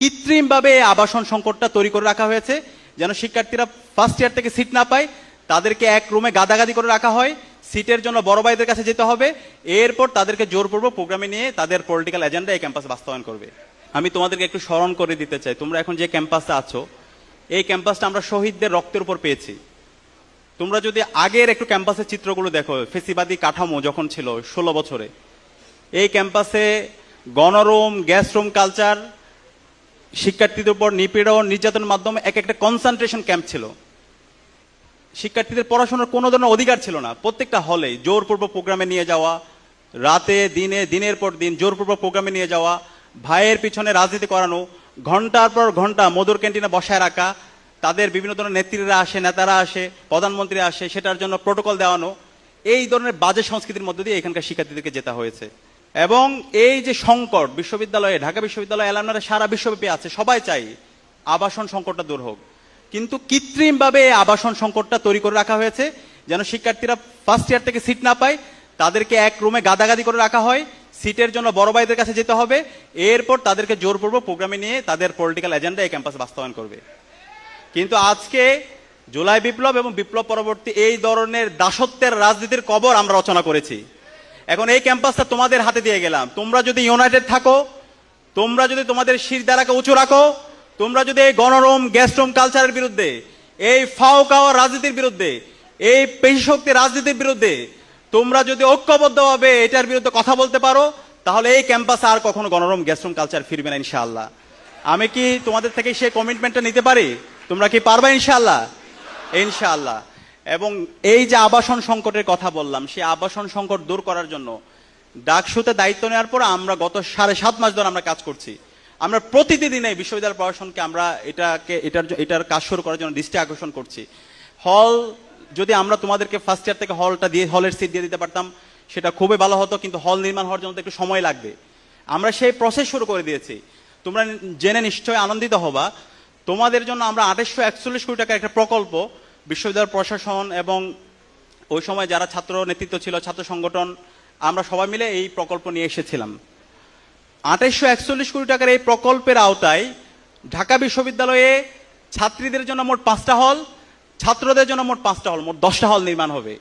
কৃত্রিমভাবে আবাসন সংকটটা তৈরি করে রাখা হয়েছে যেন শিক্ষার্থীরা ফার্স্ট ইয়ার থেকে সিট না পায়, তাদেরকে এক রুমে গাদাগাদি করে রাখা হয়। সিটের জন্য বড় ভাইদের কাছে যেতে হবে, এরপর তাদেরকে জোরপূর্বক প্রোগ্রামে নিয়ে তাদের পলিটিক্যাল এজেন্ডা এই ক্যাম্পাসে বাস্তবায়ন করবে। আমি তোমাদেরকে একটু স্মরণ করে দিতে চাই, তোমরা এখন যে ক্যাম্পাসে আছো এই ক্যাম্পাসটা আমরা শহীদদের রক্তের উপর পেয়েছি। তোমরা যদি আগের একটু ক্যাম্পাসের চিত্রগুলো দেখো, ফেসিবাদী কাঠামো যখন ছিল 16 বছরে, এই ক্যাম্পাসে গণরুম, গ্যাস রুম কালচার, শিক্ষার্থীদের উপর নিপীড়ন নির্যাতনের মাধ্যমে এক একটা কনসেন্ট্রেশন ক্যাম্প ছিল। শিক্ষার্থীদের পড়াশোনার কোনো ধরনের অধিকার ছিল না। প্রত্যেকটা হলে জোরপূর্বক প্রোগ্রামে নিয়ে যাওয়া, রাতে দিনে দিনের পর দিন জোরপূর্বক প্রোগ্রামে নিয়ে যাওয়া, ভাইয়ের পিছনে রাজনীতি করানো, ঘন্টার পর ঘন্টা মধুর ক্যান্টিনে বসায় রাখা, তাদের বিভিন্ন ধরনের নেত্রীরা আসে, নেতারা আসে, প্রধানমন্ত্রী আসে, সেটার জন্য প্রোটোকল দেওয়ানো, এই ধরনের বাজে সংস্কৃতির মধ্য দিয়ে এখানকার শিক্ষার্থীদেরকে যেতে হয়েছে। এবং এই যে সংকট বিশ্ববিদ্যালয়ে, ঢাকা বিশ্ববিদ্যালয়ে অ্যালামনারা সারা বিশ্বব্যাপী আছে, সবাই চাই আবাসন সংকটটা দূর হোক, কিন্তু কৃত্রিমভাবে আবাসন সংকটটা তৈরি করে রাখা হয়েছে যেন শিক্ষার্থীরা ফার্স্ট ইয়ার থেকে সিট না পায়, তাদেরকে এক রুমে গাদাগাদি করে রাখা হয়। সিটের জন্য বড় ভাইদের কাছে যেতে হবে, এরপর তাদেরকে জোরপূর্বক প্রোগ্রামে নিয়ে তাদের পলিটিক্যাল এজেন্ডা এই ক্যাম্পাসে বাস্তবায়ন করবে। কিন্তু আজকে জুলাই বিপ্লব এবং বিপ্লব পরবর্তী এই ধরনের দাসত্বের রাজনীতির কবর আমরা রচনা করেছি। এখন এই ক্যাম্পাসটা তোমাদের হাতে দিয়ে গেলাম। তোমরা যদি ইউনাইটেড থাকো, তোমরা যদি তোমাদের শিরদাঁড়াকে উঁচু রাখো, তোমরা যদি এই গণরুম, গ্যাস রুম কালচারের বিরুদ্ধে, এই ফাও খাওয়া রাজনীতির বিরুদ্ধে, এই পেশি রাজনীতির বিরুদ্ধে তোমরা যদি ঐক্যবদ্ধভাবে এটার বিরুদ্ধে কথা বলতে পারো, তাহলে এই ক্যাম্পাসে আর কখনো গণরুম, গ্যাস রুম কালচার ফিরবে না ইনশাআল্লাহ। আমি কি তোমাদের থেকে সেই কমিটমেন্টটা নিতে পারি? তোমরা কি পারবা ইনশাআল্লাহ? ইনশাআল্লাহ। এবং এই যে আবাসন সংকটের কথা বললাম, সেই আবাসন সংকট দূর করার জন্য ডাকসুতে দায়িত্ব নেওয়ার পর আমরা গত 7.5 মাস ধরে আমরা কাজ করছি। আমরা প্রতিদিন এই বিশ্ববিদ্যালয় প্রশাসনকে আমরা এটার কাজ শুরু করার জন্য দৃষ্টি আকর্ষণ করছি। হল যদি আমরা তোমাদেরকে ফার্স্ট ইয়ার থেকে হলটা দিয়ে, হলের সিট দিয়ে দিতে পারতাম সেটা খুবই ভালো হতো, কিন্তু হল নির্মাণ হওয়ার জন্য একটু সময় লাগবে। আমরা সেই প্রসেস শুরু করে দিয়েছি। তোমরা জেনে নিশ্চয়ই আনন্দিত হবা, তোমাদের জন্য আমরা 2841 কোটি টাকার একটা প্রকল্প বিশ্ববিদ্যালয় প্রশাসন এবং ওই সময় যারা ছাত্র নেতৃত্ব ছিল, ছাত্র সংগঠন, আমরা সবাই মিলে এই প্রকল্প নিয়ে এসেছিলাম। 2841 কোটি টাকার এই প্রকল্পের আওতায় ঢাকা বিশ্ববিদ্যালয়ে ছাত্রীদের জন্য মোট 5টা হল, ছাত্রদের জন্য মোট 5টা হল, মোট 10টা হল নির্মাণ হবে।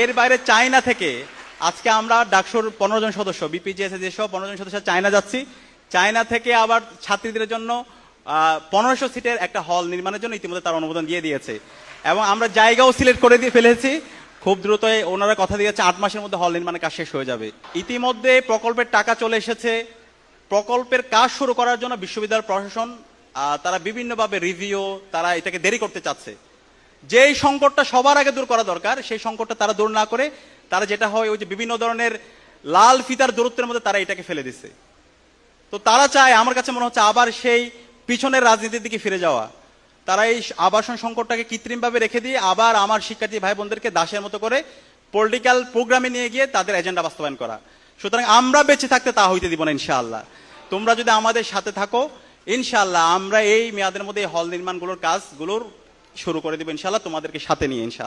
এর বাইরে চায়না থেকে আজকে আমরা ডাকসুর 15 জন সদস্য, বিপিজিএস যেসব 15 জন সদস্য চায়না যাচ্ছি, চায়না থেকে আবার ছাত্রীদের জন্য 1500 সিটের একটা হল নির্মাণের জন্য ইতিমধ্যে তার অনুমোদন দিয়ে দিয়েছে। এবং আমরা জায়গাও সিলেক্ট করে দিয়ে ফেলেছি, খুব দ্রুত ওনারা কথা দিয়েছে 8 মাসের মধ্যে হল নির্মাণের কাজ শেষ হয়ে যাবে। ইতিমধ্যে প্রকল্পের টাকা চলে এসেছে। প্রকল্পের কাজ শুরু করার জন্য বিশ্ববিদ্যালয় প্রশাসন তারা বিভিন্নভাবে রিভিউ, তারা এটাকে দেরি করতে চাচ্ছে। যেই সংকটটা সবার আগে দূর করা দরকার, সেই সংকটটা তারা দূর না করে তারা যেটা হয় ওই যে বিভিন্ন ধরনের লাল ফিতার দূরত্বের মধ্যে তারা এটাকে ফেলে দিচ্ছে। তো তারা চায়, আমার কাছে মনে হচ্ছে, আবার সেই পিছনের রাজনীতির দিকে ফিরে যাওয়া। তারা এই আবাসন সংকটটাকে কৃত্রিমভাবে রেখে দিয়ে আবার আমার শিক্ষার্থী ভাই বোনদেরকে দাসের মতো করে পলিটিক্যাল প্রোগ্রামে নিয়ে গিয়ে তাদের এজেন্ডা বাস্তবায়ন করা। সুতরাং আমরা বেঁচে থাকতে তা হইতে দিব না ইনশাআল্লাহ। তোমরা যদি আমাদের সাথে থাকো, ইনশাআল্লাহ আমরা এই মেয়াদের মধ্যে হল নির্মাণগুলোর কাজগুলোর শুরু করে দিব ইনশাআল্লাহ, তোমাদেরকে সাথে নিয়ে ইনশাআল্লাহ।